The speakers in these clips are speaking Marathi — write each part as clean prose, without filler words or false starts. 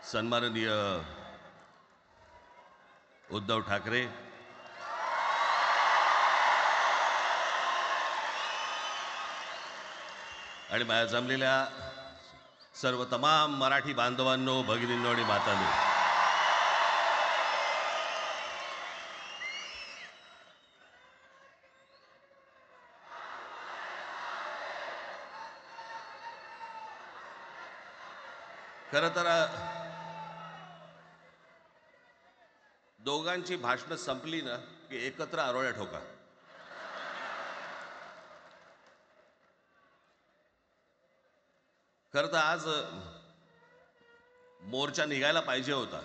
सन्माननीय उद्धव ठाकरे, आणि माझ्या जमलेल्या सर्व तमाम मराठी बांधवांनो, भगिनींनो आणि मातांनो, खरं तर दोघांची भाषणं संपली ना की एकत्र आरोळ्या ठोका. खरं तर आज मोर्चा निघायला पाहिजे होता.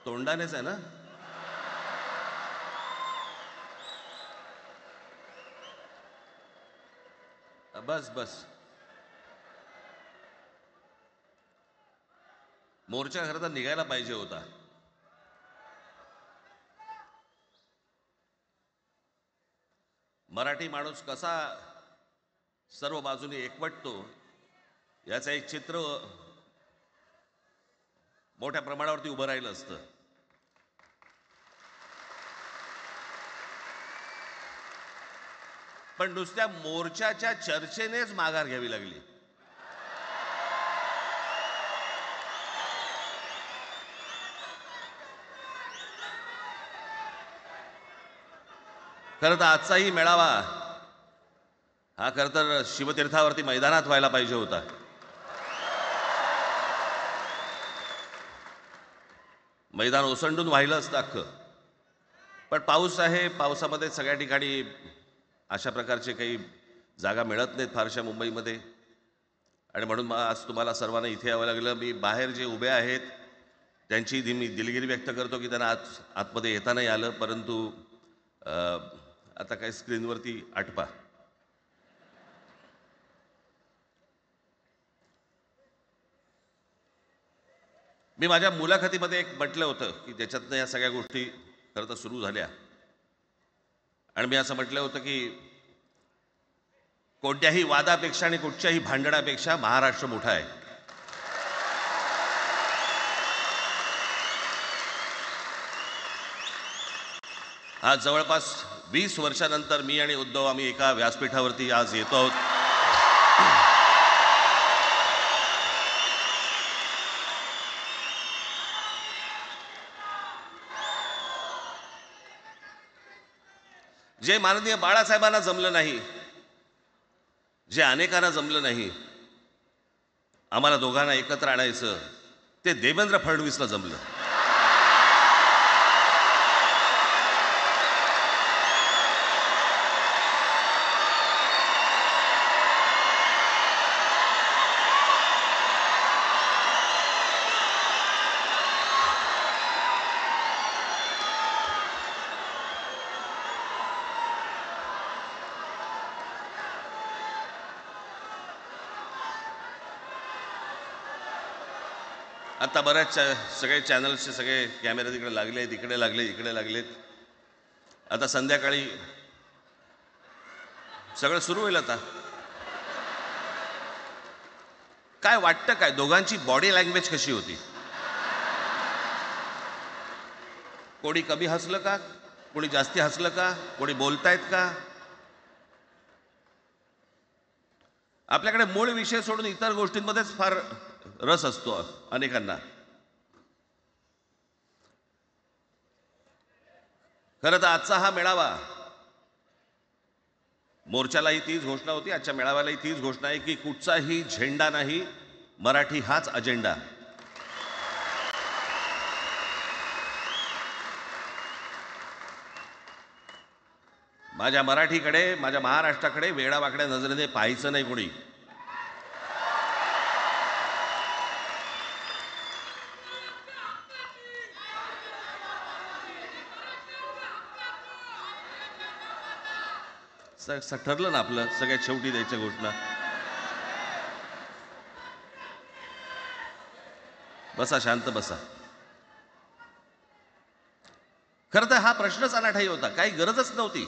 तोंडानेच आहे ना? बस बस. मोर्चा खरं तर निघायला पाहिजे होता. मराठी माणूस कसा सर्व बाजूने एकवटतो याचं एक चित्र मोठ्या प्रमाणावरती उभं राहिलं असतं. पण नुसत्या मोर्चाच्या चर्चेनेच माघार घ्यावी लागली. खरं तर आजचाही मेळावा हा खरं तर शिवतीर्थावरती मैदानात व्हायला पाहिजे होता. मैदान ओसंडून वाहिलं असतं अख्खं. पण पाऊस आहे, पावसामध्ये सगळ्या ठिकाणी अशा प्रकारचे काही जागा मिळत नाहीत फारशा मुंबईमध्ये, आणि म्हणून मग आज तुम्हाला सर्वांना इथे यावं लागलं. मी बाहेर जे उभे आहेत त्यांची मी दिलगिरी व्यक्त करतो की त्यांना आतमध्ये येता नाही आलं, परंतु आता काही स्क्रीनवरती आठवा. मी माझ्या मुलाखतीमध्ये एक म्हटलं होतं की त्याच्यातनं या सगळ्या गोष्टी खरं तर सुरू झाल्या, आणि मी असं म्हटलं होतं की कोणत्याही वादापेक्षा आणि कुठच्याही भांडणापेक्षा महाराष्ट्र मोठा आहे. आज जवळपास 20 वर्षानंतर मी आणि उद्धव आम्ही एका व्यासपीठावरती आज येतो आहोत. जे माननीय बाळासाहेबांना जमलं नाही, जे अनेकांना जमलं नाही, आम्हाला दोघांना एकत्र आणायचं, ते देवेंद्र फडणवीसला जमलं. आता बऱ्याच सगळे चॅनल्सचे सगळे कॅमेरे तिकडे लागले, इकडे लागले, इकडे लागलेत. आता संध्याकाळी सगळं सुरू होईल. आता काय वाटतं, काय दोघांची बॉडी लँग्वेज कशी होती? कोणी कमी हसलं का? कोणी जास्ती हसलं का? कोणी बोलतायत का? आपल्याकडे मूळ विषय सोडून इतर गोष्टींमध्येच फार रस असतो अनेकांना. खरं तर आजचा हा मेळावा, मोर्चालाही तीच घोषणा होती, आजच्या मेळाव्यालाही तीच घोषणा आहे की कुठचाही झेंडा नाही, मराठी हाच अजेंडा. माझ्या मराठीकडे, माझ्या महाराष्ट्राकडे वेडावाकड्या नजरेने पाहायचं नाही कोणी. ठरलं ना आपलं, सगळ्यात शेवटी द्यायच्या घोषणा. बसा, शांत बसा. खरं तर हा प्रश्नच अनाठाई होता, काही गरजच नव्हती.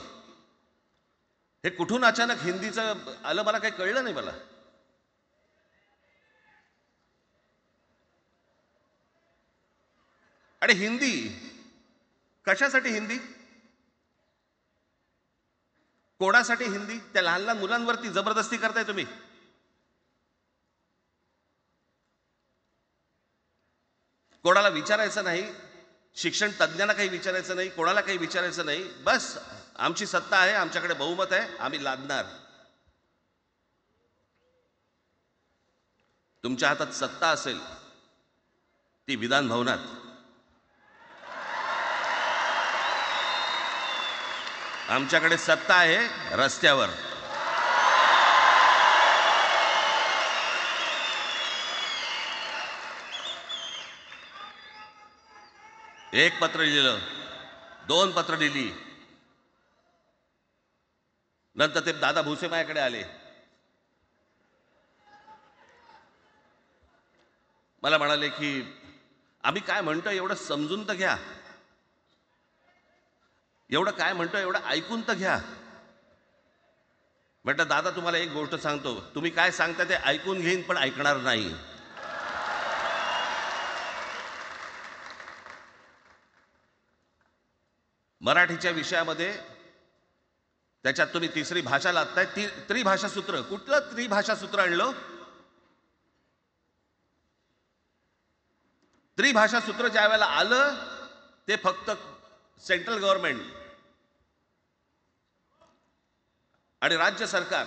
हे कुठून अचानक हिंदीचं आलं मला काही कळलं नाही मला. आणि हिंदी कशासाठी हिंदी? कोणासाठी हिंदी? त्या लहान लहान मुलांवरती जबरदस्ती करताय तुम्ही. कोणाला विचारायचं नाही, शिक्षण तज्ज्ञांना काही विचारायचं नाही, कोणाला काही विचारायचं नाही. बस आमची सत्ता आहे, आमच्याकडे बहुमत आहे, आम्ही लादणार. तुमच्या हातात सत्ता असेल ती विधान भवनात, आमच्याकडे सत्ता आहे रस्त्यावर. एक पत्र लिहिलं, 2 पत्र लिहिली, नंतर ते दादा भुसे माझ्याकडे आले. मला म्हणाले की आम्ही काय म्हणतो एवढं समजून तर घ्या, एवढं काय म्हणतो एवढं ऐकून तर घ्या. म्हटलं दादा तुम्हाला एक गोष्ट सांगतो, तुम्ही काय सांगता ते ऐकून घेईन पण ऐकणार नाही. मराठीच्या विषयामध्ये त्याच्यात तुम्ही तिसरी भाषा लादताय. त्रिभाषा सूत्र, कुठलं त्रिभाषा सूत्र आणलं? त्रिभाषा सूत्र ज्या वेळेला आलं ते फक्त सेंट्रल गव्हर्नमेंट आणि राज्य सरकार,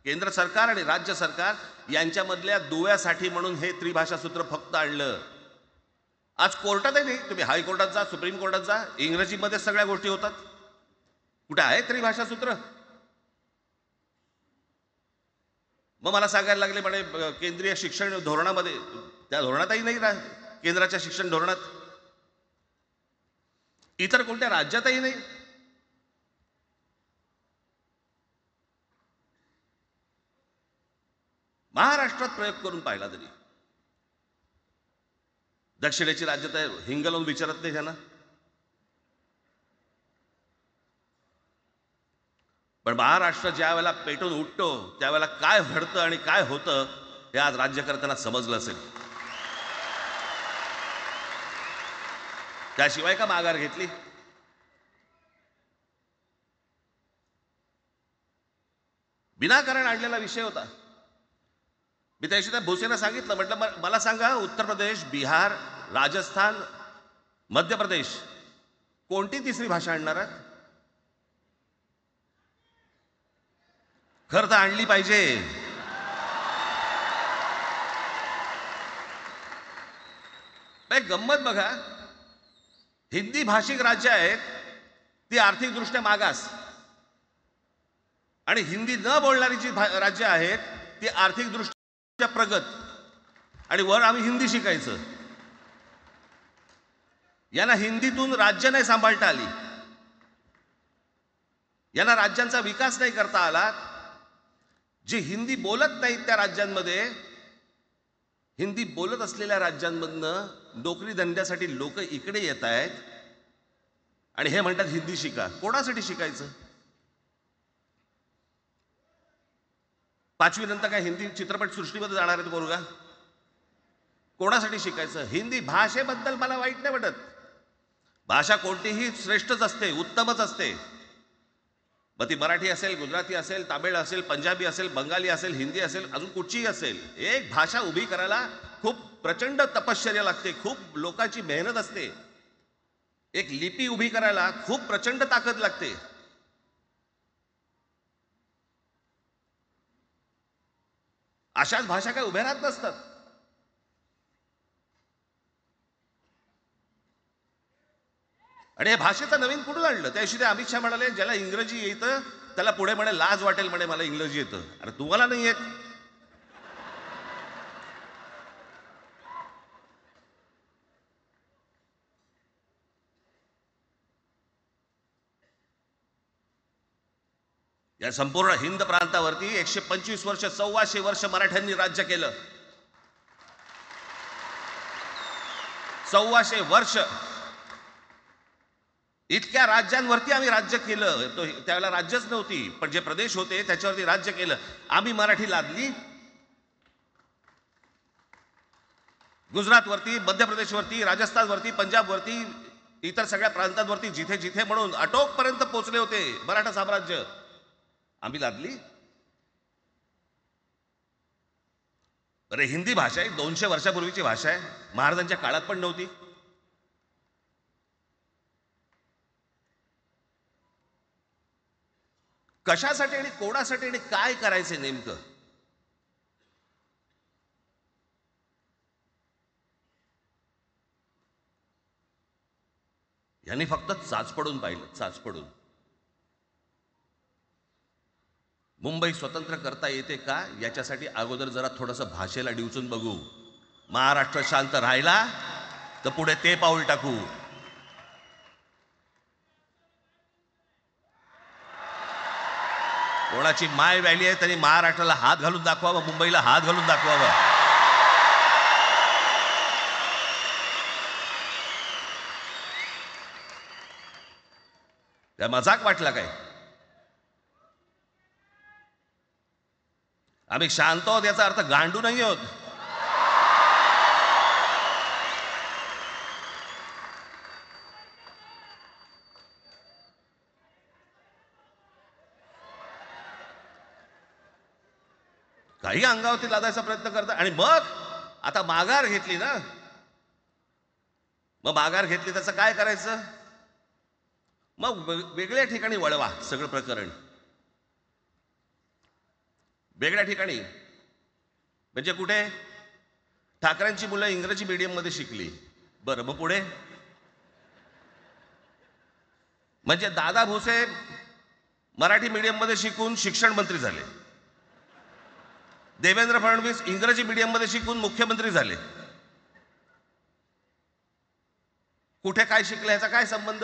केंद्र सरकार आणि राज्य सरकार यांच्यामधल्या दुव्यासाठी म्हणून हे त्रिभाषा सूत्र फक्त आणलं. आज कोर्टातही नाही, तुम्ही हायकोर्टात जा, सुप्रीम कोर्टात जा, इंग्रजीमध्ये सगळ्या गोष्टी होतात. कुठे आहे त्रिभाषा सूत्र? मग मला सांगायला लागले म्हणे केंद्रीय शिक्षण धोरणामध्ये, त्या धोरणातही नाही केंद्राच्या शिक्षण धोरणात, इतर कोणत्या राज्यातही नाही. महाराष्ट्रात प्रयोग करून पाहिला तरी दक्षिणेची राज्य तर हिंग लावून विचारत नाही त्यांना. पण महाराष्ट्र ज्या वेळेला पेटून उठतो त्यावेळेला काय घडतं आणि काय होतं हे आज राज्यकर्त्यांना समजलं असेल. त्याशिवाय का माघार घेतली? विनाकारण आणलेला विषय होता. मी त्याशी त्या भुसेंना सांगितलं, म्हटलं मला सांगा उत्तर प्रदेश, बिहार, राजस्थान, मध्य प्रदेश कोणती तिसरी भाषा आणणार आहेत? खरं तर आणली पाहिजे. गंमत बघा, हिंदी भाषिक राज्य आहेत ती आर्थिकदृष्ट्या मागास, आणि हिंदी न बोलणारी जी राज्य आहेत ती आर्थिकदृष्ट्या प्रगत, आणि वर आम्ही हिंदी शिकायचं. यांना हिंदीतून राज्य नाही सांभाळता आली, यांना राज्यांचा विकास नाही करता आला. जे हिंदी बोलत नाहीत त्या राज्यांमध्ये, हिंदी बोलत असलेल्या राज्यांमधनं नोकरी धंद्यासाठी लोक इकडे येत आहेत आणि हे म्हणतात हिंदी शिका. कोणासाठी शिकायचं? 5वी नंतर काय हिंदी चित्रपट सृष्टीमध्ये जाणार आहेत पोरगा? कोणासाठी शिकायचं? हिंदी भाषेबद्दल मला वाईट नाही वाटत, भाषा कोणतीही श्रेष्ठच असते, उत्तमच असते. मग ती मराठी असेल, गुजराती असेल, तामिळ असेल, पंजाबी असेल, बंगाली असेल, हिंदी असेल, अजून कुठचीही असेल. एक भाषा उभी करायला खूप प्रचंड तपश्चर्या लागते, खूप लोकांची मेहनत असते. एक लिपी उभी करायला खूप प्रचंड ताकद लागते. अशाच भाषा काय उभ्या राहत नसतात. आणि या भाषेचं नवीन कुठून आणलं? त्याशी ते अमित शहा म्हणाले ज्याला इंग्रजी येतं त्याला पुढे म्हणे लाज वाटेल, म्हणे मला इंग्रजी येतं. अरे तुम्हाला नाही येत? या संपूर्ण हिंद प्रांतावरती 125 वर्ष, 1400 वर्ष मराठ्यांनी राज्य केलं. 1400 वर्ष. इतक्या राज्यांवरती आम्ही राज्य केलं. त्यावेळेला राज्यच नव्हती, पण जे प्रदेश होते त्याच्यावरती राज्य केलं. आम्ही मराठी लादली गुजरातवरती, मध्य प्रदेशवरती, राजस्थानवरती, पंजाबवरती, इतर सगळ्या प्रांतांवरती जिथे जिथे म्हणून अटोकपर्यंत पोहोचले होते मराठा साम्राज्य, आम्ही लादली. अरे हिंदी भाषा आहे, 200 वर्षापूर्वीची भाषा आहे, महाराजांच्या काळात पण नव्हती. कशासाठी आणि कोणासाठी आणि काय करायचे नेमकं? यांनी फक्त चाचपडून पाहिलं, चाचपडून. मुंबई स्वतंत्र करता येते का याच्यासाठी अगोदर जरा थोडंसं भाषेला डिवचून बघू. महाराष्ट्र शांत राहिला तर पुढे ते पाऊल टाकू. कोणाची माय व्हॅली आहे त्यांनी महाराष्ट्राला हात घालून दाखवावं, मुंबईला हात घालून दाखवावं. त्या मजाक वाटला काय? आम्ही शांत आहोत याचा अर्थ गांडू नाही आहोत. काही अंगावरती लादायचा प्रयत्न करता आणि मग आता माघार घेतली ना, मग माघार घेतली त्याचं काय करायचं? मग वेगळ्या ठिकाणी वळवा सगळं प्रकरण. वेगळ्या ठिकाणी म्हणजे कुठे? ठाकरेंची मुलं इंग्रजी मीडियम मध्ये शिकली, बरं मग पुढे? म्हणजे दादा भुसे मराठी मीडियम मध्ये शिकून शिक्षण मंत्री झाले, देवेंद्र फडणवीस इंग्रजी मीडियम मध्ये शिकून मुख्यमंत्री झाले. कुठे काय शिकले याचा काय संबंध?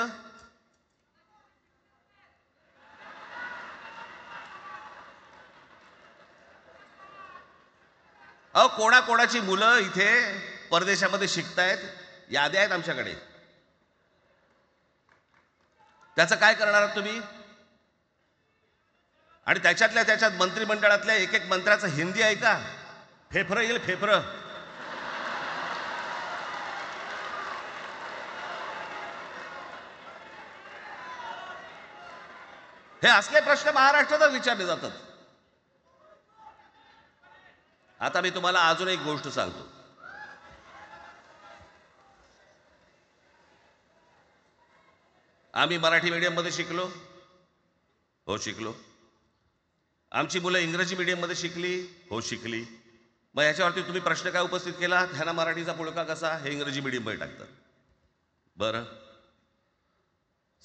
अहो कोणाकोणाची मुलं इथे परदेशामध्ये शिकतायत, याद्या आहेत आमच्याकडे. त्याचं काय करणार आहात तुम्ही? आणि त्याच्यातल्या त्याच्यात मंत्रिमंडळातल्या एक एक मंत्र्याचं हिंदी आहे का? फेफरं येईल, फेफरं. हे असले प्रश्न महाराष्ट्रातच विचारले जातात. आता मी तुम्हाला अजून एक गोष्ट सांगतो. आम्ही मराठी मीडियम मध्ये शिकलो, हो शिकलो. आमची मुलं इंग्रजी मीडियम मध्ये शिकली, हो शिकली. मग याच्यावरती तुम्ही प्रश्न काय उपस्थित केला? ह्यांना मराठीचा पुळका कसा? हे इंग्रजी मीडियम मध्ये टाकतात. बरं,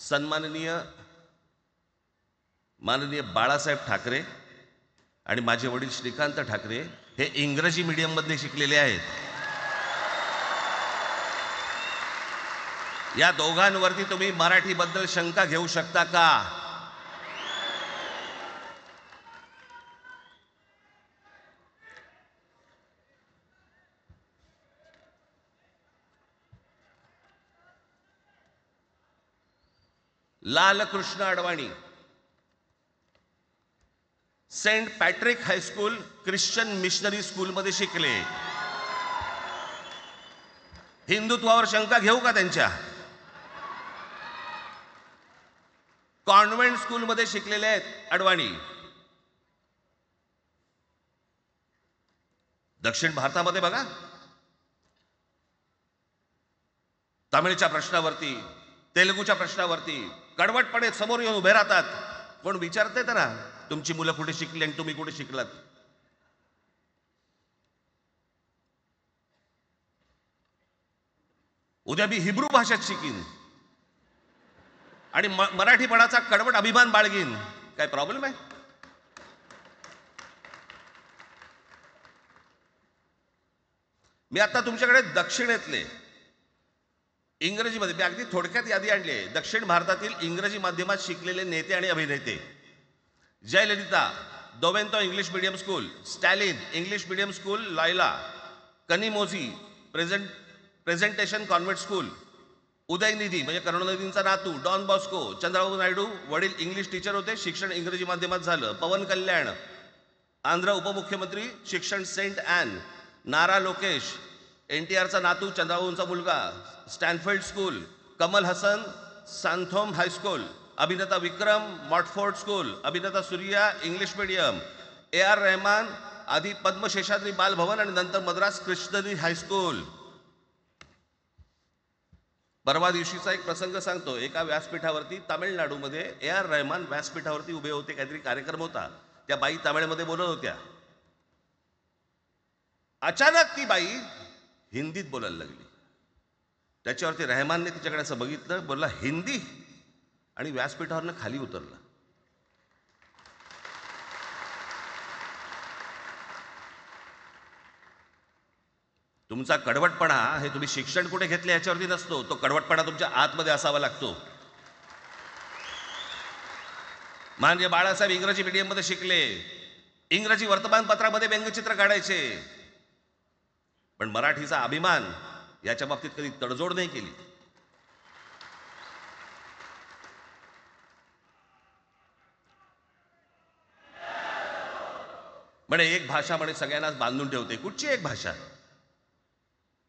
सन्माननीय माननीय बाळासाहेब ठाकरे आणि माझे वडील श्रीकांत ठाकरे हे इंग्रजी मीडियम मध्ये शिकलेले आहेत. या दोघांवरती तुम्ही मराठीबद्दल शंका घेऊ शकता का? Lal Krishna Advani Saint Patrick high school Christian missionary school मध्ये शिकले. हिंदुत्वावर शंका घेऊ का त्यांच्या? कॉन्व्हेंट स्कूल मध्ये शिकलेले आहेत अडवाणी. दक्षिण भारतामध्ये बघा, तमिळच्या प्रश्नावरती, तेलुगूच्या प्रश्नावरती कडवटपणे समोर येऊन उभे राहतात. कोण विचारते तर ना, तुमची मुलं कुठे शिकली आणि तुम्ही कुठे शिकलात? उद्या मी हिब्रू भाषेत शिकीन आणि मराठीपणाचा कडवट अभिमान बाळगीन, काय प्रॉब्लेम आहे? मी आता तुमच्याकडे दक्षिणेतले इंग्रजीमध्ये मी अगदी थोडक्यात यादी आणली आहे. दक्षिण भारतातील इंग्रजी माध्यमात शिकलेले नेते आणि अभिनेते: Jayalalithaa Doveton English medium school, Stalin English medium school Loyola, Kanimozhi Presentation Convent school, Udhayanidhi म्हणजे करुणानिधींचा नातू डॉन बॉस्को. चंद्रबाबू नायडू वडील इंग्लिश टीचर होते, शिक्षण इंग्रजी माध्यमात झालं. पवन कल्याण आंध्र उपमुख्यमंत्री, शिक्षण सेंट ॲन. नारा लोकेश NTRचा नातू, चंद्रबाबूंचा मुलगा, Stanford school. Kamal Haasan Santhome high school. अभिनेता विक्रम मॉटफोर्ड स्कूल. अभिनेता Suriya English medium. AR Rahman आधी पद्मशेषाद्री बालभवन आणि नंतर मद्रास कृष्णरी हायस्कूल. परवा दिवशीचा एक प्रसंग सांगतो. एका व्यासपीठावरती तामिळनाडूमध्ये AR रहमान व्यासपीठावरती उभे होते, काहीतरी कार्यक्रम होता. त्या बाई तामिळमध्ये बोलत होत्या. अचानक ती बाई हिंदीत बोलायला लागली. त्याच्यावरती रहमानने तिच्याकडे असं बघितलं, बोलला हिंदी, आणि व्यासपीठावरनं खाली उतरला. तुमचा कडवटपणा हे तुम्ही शिक्षण कुठे घेतले याच्यावरती नसतो, तो कडवटपणा तुमच्या आतमध्ये असावा लागतो. म्हणजे बाळासाहेब इंग्रजी मीडियममध्ये शिकले, इंग्रजी वर्तमानपत्रामध्ये व्यंगचित्र काढायचे, पण मराठीचा अभिमान याच्या बाबतीत कधी तडजोड नाही केली. म्हणे एक भाषा म्हणे सगळ्यांनाच बांधून ठेवते. कुठची एक भाषा?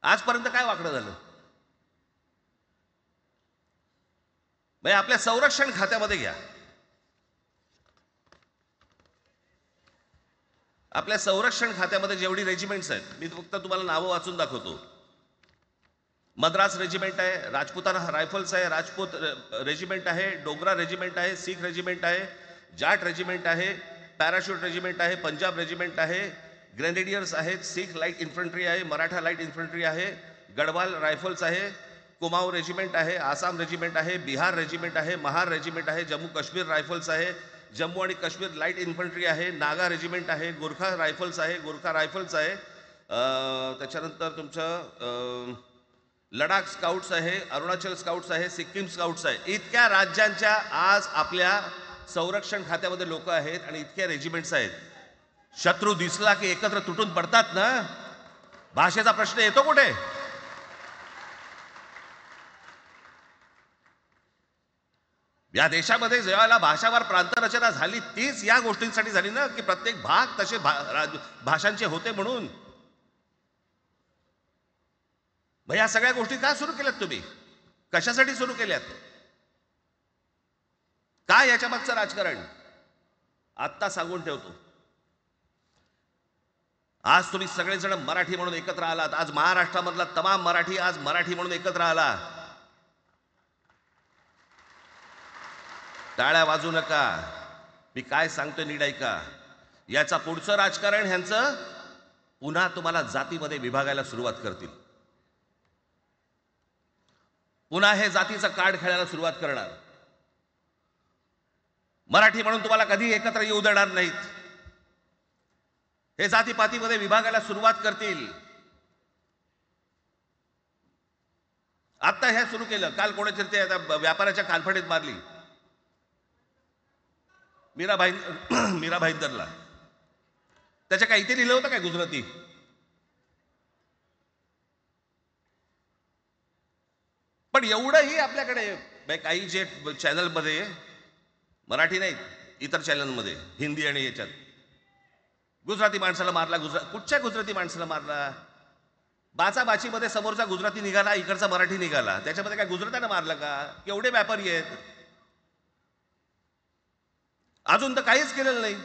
आजपर्यंत काय वाकडं झालं? म्हणजे आपल्या संरक्षण खात्यामध्ये घ्या. आपल्या संरक्षण खात्यामध्ये जेवढी रेजिमेंट्स आहेत, मी फक्त तुम्हाला नावं वाचून दाखवतो. मद्रास रेजिमेंट आहे, राजपुताना रायफल्स आहे, राजपूत रेजिमेंट आहे, डोगरा रेजिमेंट आहे, सीख रेजिमेंट आहे, जाट रेजिमेंट आहे, पॅराशूट रेजिमेंट आहे, पंजाब रेजिमेंट आहे, ग्रेनेडियर्स आहेत, सीख लाईट इन्फंट्री आहे, मराठा लाईट इन्फंट्री आहे, गढवाल रायफल्स आहे, कुमाऊं रेजिमेंट आहे, आसाम रेजिमेंट आहे, बिहार रेजिमेंट आहे, महार रेजिमेंट आहे, जम्मू काश्मीर रायफल्स आहे, जम्मू आणि काश्मीर लाईट इन्फंट्री आहे, नागा रेजिमेंट आहे, गोरखा रायफल्स आहे, गोरखा रायफल्स आहे, त्याच्यानंतर तुमचं लडाख स्काउट्स आहे, अरुणाचल स्काउट्स आहे, सिक्कीम स्काउट्स आहे. इतक्या राज्यांच्या आज आपल्या संरक्षण खात्यामध्ये लोक आहेत आणि इतक्या रेजिमेंट्स आहेत. शत्रू दिसला की एकत्र तुटून पडतात ना. भाषेचा प्रश्न येतो कुठे? या देशामध्ये जेव्हा भाषावार प्रांतरचना झाली तीच या गोष्टींसाठी झाली ना, की प्रत्येक भाग तसे भाषांचे होते म्हणून. मग या सगळ्या गोष्टी का सुरू केल्यात तुम्ही? कशासाठी सुरू केल्यात? काय याच्या मागचं राजकारण? आत्ता सांगून ठेवतो. आज तुम्ही सगळेजण मराठी म्हणून एकत्र आलात. आज महाराष्ट्रामधला तमाम मराठी आज मराठी म्हणून एकत्र आला. टाळ्या वाजू नका. मी काय सांगतोय नीट ऐका. याचा पुढचं राजकारण ह्यांचं पुन्हा तुम्हाला जातीमध्ये विभागायला सुरुवात करतील. पुन्हा हे जातीचं कार्ड खेळायला सुरुवात करणार. मराठी म्हणून तुम्हाला कधी एकत्र येऊ देणार नाहीत. हे जातीपातीमध्ये विभागायला सुरुवात करतील. आता हे सुरू केलं. काल कोणाच्या ते व्यापाऱ्याच्या कानफडीत मारली मीरा भाईंदरला. त्याच्या काय इथे लिहिलं होतं काय गुजराती? पण एवढंही आपल्याकडे काही जे चॅनलमध्ये, मराठी नाहीत इतर चॅनलमध्ये, हिंदी आणि याच्यात गुजराती माणसाला मारला. कुठच्या गुजराती माणसाला मारला? बाचाबाचीमध्ये समोरचा गुजराती निघाला, इकडचा मराठी निघाला. त्याच्यामध्ये काय गुजरात्यानं मारलं का? केवढे व्यापारी आहेत. अजून तर काहीच केलेलं नाही.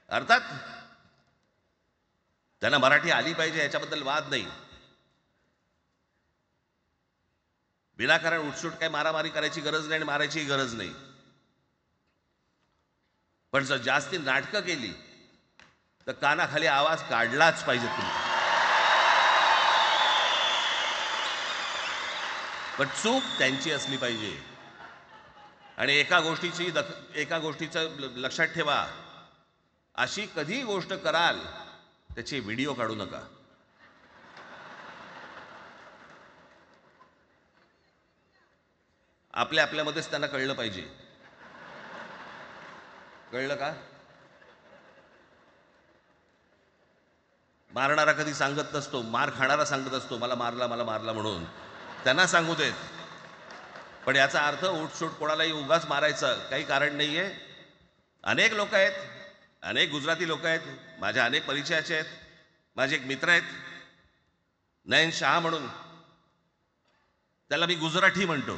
अर्थात त्यांना मराठी आली पाहिजे याच्याबद्दल वाद नाही. विनाकारण उठसूट काय मारामारी करायची गरज नाही आणि मारायची गरज नाही. पण जर जास्ती नाटकं केली तर कानाखाली आवाज काढलाच पाहिजे तुम्ही. पण चूक त्यांची असली पाहिजे. आणि एका गोष्टीचं लक्षात ठेवा. अशी कधी गोष्ट कराल त्याचे व्हिडिओ काढू नका. आपल्यामध्येच त्यांना कळलं पाहिजे. कळलं का? मारणारा कधी सांगत नसतो, मार खाणारा सांगत असतो मला मारला म्हणून. त्यांना सांगू देत. पण याचा अर्थ उठसूट कोणालाही उगाच मारायचं काही कारण नाही आहे. अनेक लोक आहेत, अनेक गुजराती लोक आहेत, माझ्या अनेक परिचयाचे आहेत. माझे एक मित्र आहेत नयन शहा म्हणून, त्याला मी गुजराठी म्हणतो.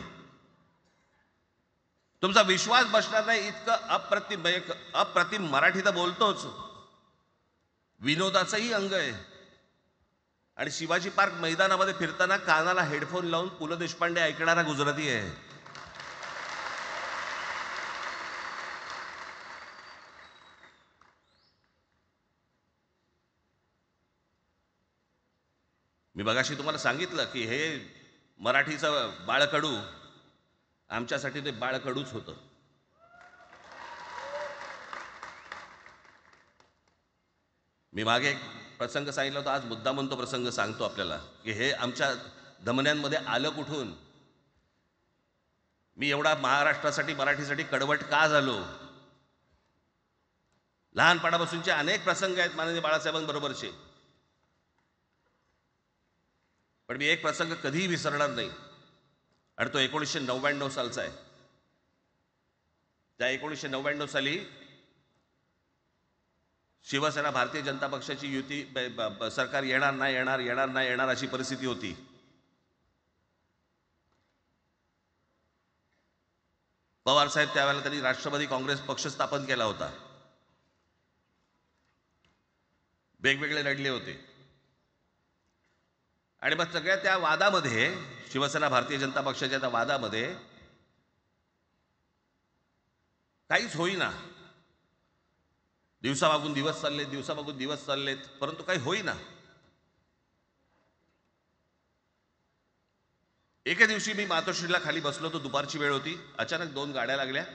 तुमचा विश्वास बसणार नाही इतकं अप्रतिम मराठी तर बोलतोच, विनोदाचंही अंग आहे. आणि शिवाजी पार्क मैदानामध्ये फिरताना कानाला हेडफोन लावून पु ल देशपांडे ऐकणारा गुजराती आहे. मी मगाशी तुम्हाला सांगितलं की हे मराठीचं बाळकडू आमच्यासाठी ते बाळकडूच होतं. मी मागे एक प्रसंग सांगितला होता, आज मुद्दामून तो प्रसंग सांगतो आपल्याला की हे आमच्या धमन्यांमध्ये आलं कुठून. मी एवढा महाराष्ट्रासाठी मराठीसाठी कडवट का झालो. लहानपणापासूनचे अनेक प्रसंग आहेत माननीय बाळासाहेबांबरोबरचे, पण मी एक प्रसंग कधीही विसरणार नाही आणि तो 1999 सालचा आहे. त्या 1999 साली शिवसेना भारतीय जनता पक्षाची युती सरकार येणार नाही अशी परिस्थिती होती. पवार साहेब त्यावेळेला त्यांनी राष्ट्रवादी काँग्रेस पक्ष स्थापन केला होता. वेगवेगळे लढले होते आणि मग सगळ्या त्या वादामध्ये, शिवसेना भारतीय जनता पक्षाच्या त्या वादामध्ये काहीच होईना. दिवसामागून दिवस चाललेत परंतु काही होईना. एके दिवशी मी मातोश्रीला खाली बसलो होतो, दुपारची वेळ होती. अचानक 2 गाड्या लागल्या.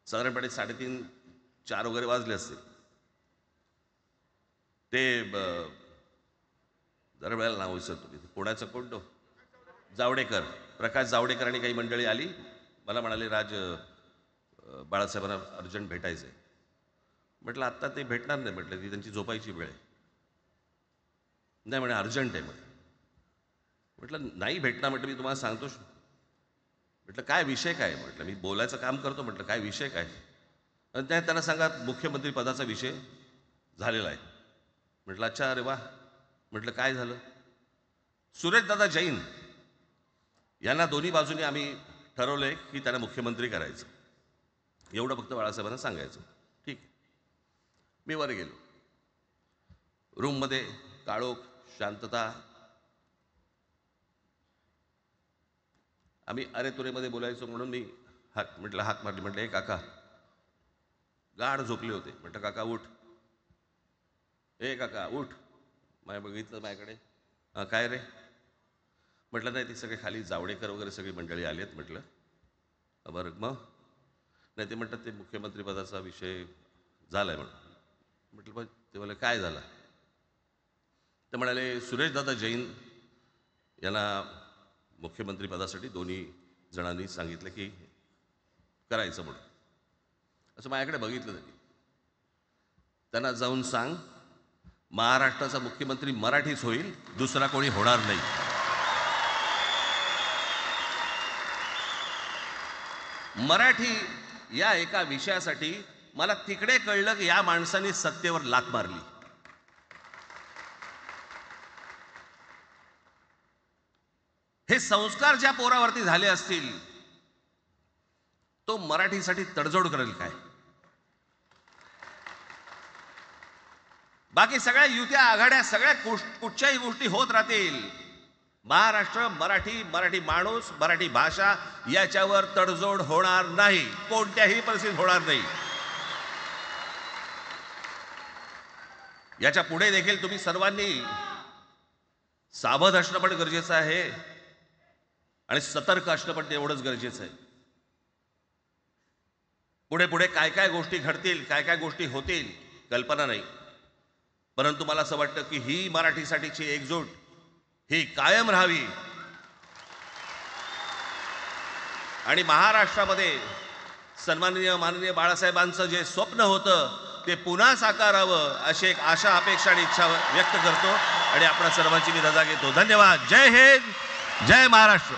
साधारणपणे 3:30-4 वगैरे वाजले असतील. ते जरा वेळेला नाव विसरतो मी, पुण्याचं कोणतो जावडेकर, प्रकाश जावडेकर आणि काही मंडळी आली. मला म्हणाले, राज बाळासाहेबांना अर्जंट भेटायचं आहे. म्हटलं आत्ता ते भेटणार नाही, म्हटलं ती त्यांची झोपायची वेळ आहे. नाही म्हणे अर्जंट आहे म्हणे. म्हटलं नाही भेटणार, म्हटलं मी तुम्हाला सांगतो. म्हटलं काय विषय काय. म्हटलं मी बोलायचं काम करतो, म्हटलं काय विषय काय. आणि त्यांना सांगा मुख्यमंत्री पदाचा विषय झालेला आहे. म्हटलं अच्छा, अरे वा. म्हटलं काय झालं. सुरेशदादा जैन यांना दोन्ही बाजूने आम्ही ठरवलंय की त्यांना मुख्यमंत्री करायचं, एवढं फक्त बाळासाहेबांना सांगायचं. ठीक. मी वर गेलो. रूममध्ये काळोख, शांतता. आम्ही अरे तुरेमध्ये बोलायचो म्हणून मी हाक मारली. म्हटलं हे काका गाढ झोपले होते. म्हटलं काका उठ, हे काका उठ. बघितलं माझ्याकडे. काय रे. म्हटलं नाही, ती सगळे खाली जावडेकर वगैरे सगळी मंडळी आली आहेत. म्हटलं बरं मग. नाही ते म्हणतात ते मुख्यमंत्री पदाचा विषय झाला आहे म्हणून. म्हटलं बघ. ते म्हणाले काय झालं. ते म्हणाले सुरेशदादा जैन यांना मुख्यमंत्री पदासाठी दोन्ही जणांनी सांगितलं की करायचं म्हणून. असं माझ्याकडे बघितलं त्यांनी. त्यांना जाऊन सांग महाराष्ट्राचा मुख्यमंत्री मराठीच होईल, दुसरा कोणी होणार नाही. मराठी या एका विषयासाठी मला तिकडे कळलं की या माणसाने सत्तेवर लाथ मारली. हे संस्कार ज्या पोरावरती झाले असतील तो मराठीसाठी तडजोड करेल काय. बाकी सगळ्या युत्या आघाड्या सगळ्या कुठच्याही गोष्टी होत राहतील. महाराष्ट्र, मराठी माणूस, मराठी भाषा याच्यावर तडजोड होणार नाही, कोणत्याही परिस्थितीत होणार नाही. याच्या पुढे देखील तुम्ही सर्वांनी सावध असणं पण गरजेचं आहे आणि सतर्क असणं पण तेवढंच गरजेचं आहे. पुढे पुढे काय काय गोष्टी घडतील, काय काय गोष्टी होतील कल्पना नाही. परंतु मला असं वाटतं की ही मराठीसाठीची एकजूट ही कायम राहावी आणि महाराष्ट्रामध्ये सन्माननीय माननीय बाळासाहेबांचं जे स्वप्न होतं ते पुन्हा साकारावं अशी एक आशा अपेक्षा आणि इच्छा व्यक्त करतो आणि आपणा सर्वांची मी रजा घेतो. धन्यवाद. जय हिंद, जय महाराष्ट्र.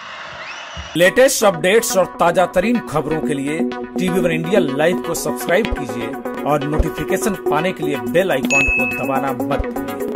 लेटेस्ट अपडेट्स और ताजा तरीन खबरों के लिए TV1 इंडिया लाइव को सब्सक्राइब कीजिए और नोटिफिकेशन पाने के लिए बेल आइकॉन को दबाना मत भूलिए.